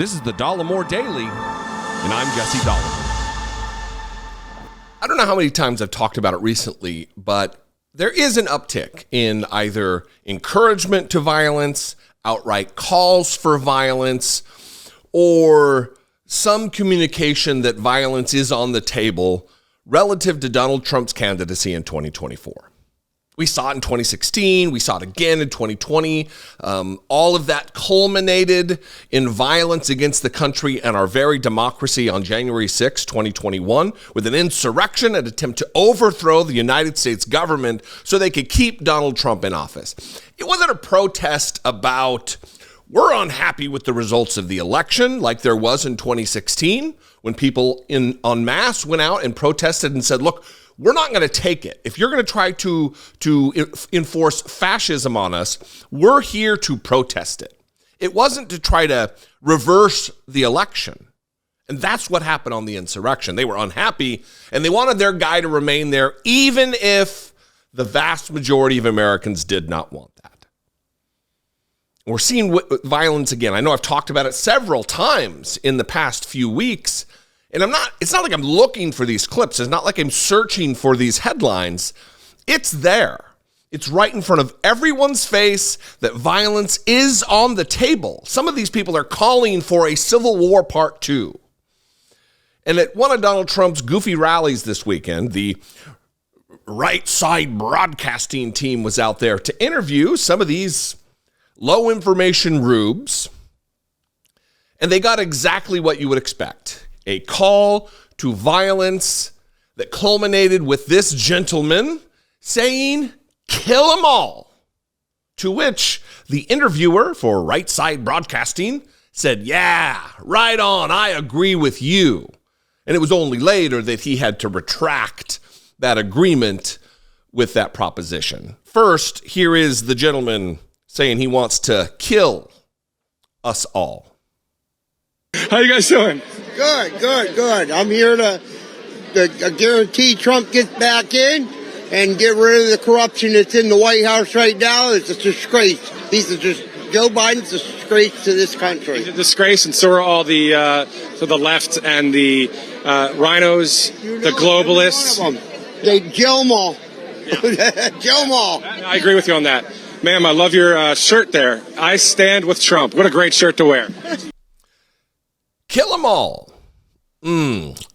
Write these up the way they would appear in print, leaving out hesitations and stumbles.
This is the Dollemore Daily, and I'm Jesse Dollemore. I don't know how many times I've talked about it recently, but there is an uptick in either encouragement to violence, outright calls for violence, or some communication that violence is on the table relative to Donald Trump's candidacy in 2024. We saw it in 2016. We saw it again in 2020. All of that culminated in violence against the country and our very democracy on January 6, 2021, with an insurrection, an attempt to overthrow the United States government so they could keep Donald Trump in office. It wasn't a protest about, we're unhappy with the results of the election like there was in 2016 when people en masse went out and protested and said, look, we're not going to take it. If you're going to try to enforce fascism on us, we're here to protest it. It wasn't to try to reverse the election. And that's what happened on the insurrection. They were unhappy, and they wanted their guy to remain there, even if the vast majority of Americans did not want that. We're seeing violence again. I know I've talked about it several times in the past few weeks. And it's not like I'm looking for these clips. It's not like I'm searching for these headlines. It's there. It's right in front of everyone's face that violence is on the table. Some of these people are calling for a Civil War Part 2. And at one of Donald Trump's goofy rallies this weekend, the right side broadcasting team was out there to interview some of these low information rubes. And they got exactly what you would expect. A call to violence that culminated with this gentleman saying, kill them all. To which the interviewer for Right Side Broadcasting said, yeah, right on, I agree with you. And it was only later that he had to retract that agreement with that proposition. First, here is the gentleman saying he wants to kill us all. How you guys doing? Good. I'm here to guarantee Trump gets back in and get rid of the corruption that's in the White House right now. It's a disgrace. Joe Biden's a disgrace to this country. He's a disgrace, and so are all the left and the rhinos, the globalists. They jail them all. Yeah. Jail them all. I agree with you on that. Ma'am, I love your shirt there. I stand with Trump. What a great shirt to wear. Kill them all.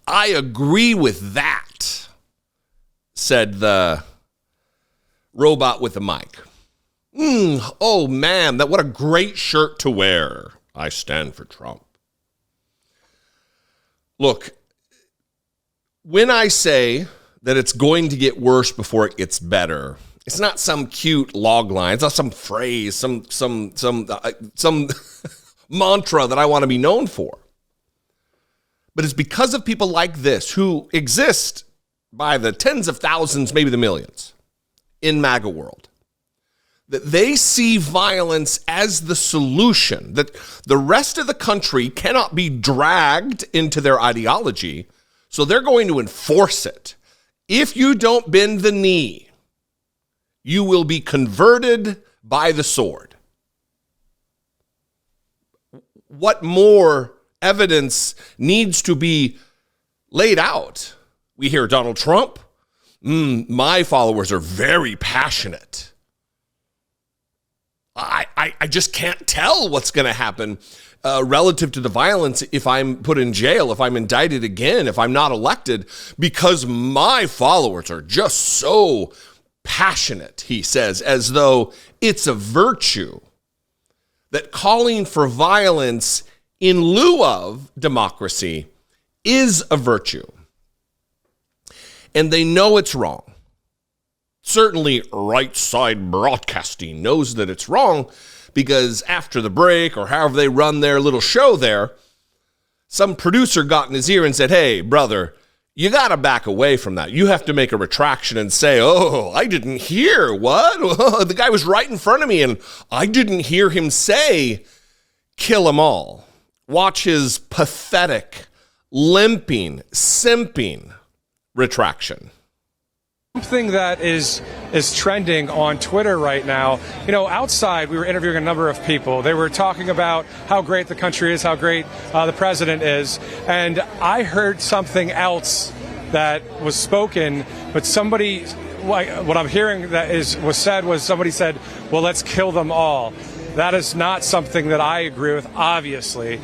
I agree with that, said the robot with the mic. Oh, man, what a great shirt to wear. I stand for Trump. Look, when I say that it's going to get worse before it gets better, it's not some cute log line. It's not some phrase, some mantra that I want to be known for. But it's because of people like this who exist by the tens of thousands, maybe the millions in MAGA world, that they see violence as the solution, that the rest of the country cannot be dragged into their ideology, so they're going to enforce it. If you don't bend the knee, you will be converted by the sword. What more evidence needs to be laid out? We hear Donald Trump. My followers are very passionate. I just can't tell what's going to happen relative to the violence if I'm put in jail, if I'm indicted again, if I'm not elected, because my followers are just so passionate, he says, as though it's a virtue, that calling for violence in lieu of democracy is a virtue. And they know it's wrong. Certainly, Right Side Broadcasting knows that it's wrong, because after the break, or however they run their little show there, some producer got in his ear and said, hey, brother, you got to back away from that. You have to make a retraction and say, oh, I didn't hear. What? The guy was right in front of me, and I didn't hear him say, kill them all. Watch his pathetic, limping, simping retraction. Something that is trending on Twitter right now. You know, outside we were interviewing a number of people. They were talking about how great the country is, how great the president is, and I heard something else that was spoken. But somebody, what I'm hearing was said was somebody said, "Well, let's kill them all." That is not something that I agree with, obviously.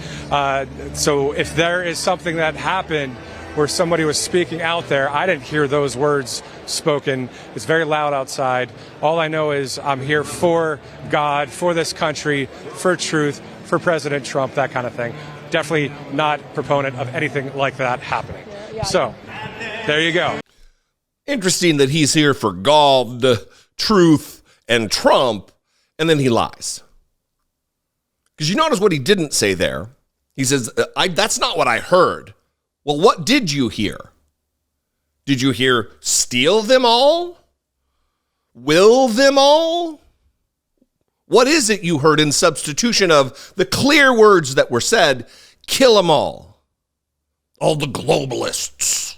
So if there is something that happened where somebody was speaking out there, I didn't hear those words spoken. It's very loud outside. All I know is I'm here for God, for this country, for truth, for President Trump, that kind of thing. Definitely not proponent of anything like that happening. So, there you go. Interesting that he's here for God, truth, and Trump, and then he lies. Because you notice what he didn't say there. He says, that's not what I heard. Well, what did you hear? Did you hear steal them all? Will them all? What is it you heard in substitution of the clear words that were said, kill them all? All the globalists,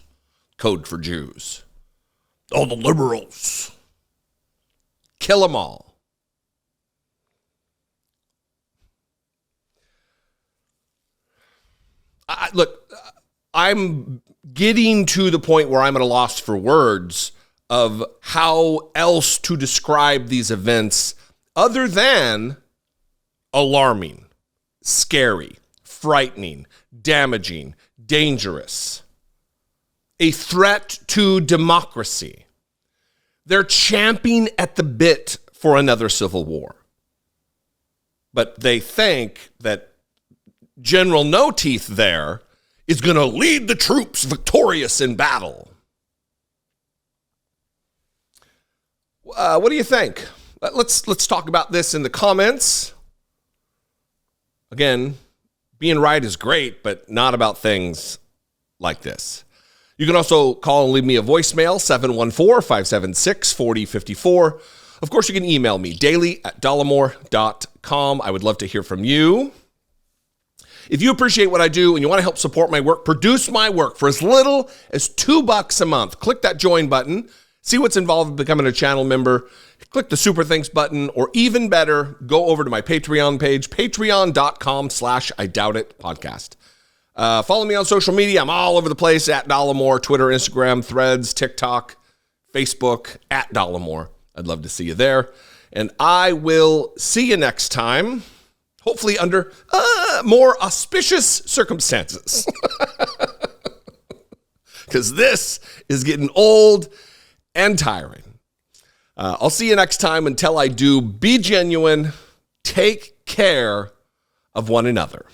code for Jews. All the liberals, kill them all. Look, I'm getting to the point where I'm at a loss for words of how else to describe these events other than alarming, scary, frightening, damaging, dangerous, a threat to democracy. They're champing at the bit for another civil war. But they think that General No Teeth there is going to lead the troops victorious in battle. What do you think? Let's talk about this in the comments. Again, being right is great, but not about things like this. You can also call and leave me a voicemail, 714-576-4054. Of course, you can email me, daily@dollemore.com. I would love to hear from you. If you appreciate what I do and you want to help support my work, produce my work for as little as $2 a month, click that join button, see what's involved in becoming a channel member, click the super thanks button, or even better, go over to my Patreon page, patreon.com/IDoubtItPodcast. Follow me on social media. I'm all over the place at Dollemore, Twitter, Instagram, Threads, TikTok, Facebook, at Dollemore. I'd love to see you there. And I will see you next time. Hopefully under more auspicious circumstances. Because this is getting old and tiring. I'll see you next time. Until I do, be genuine. Take care of one another.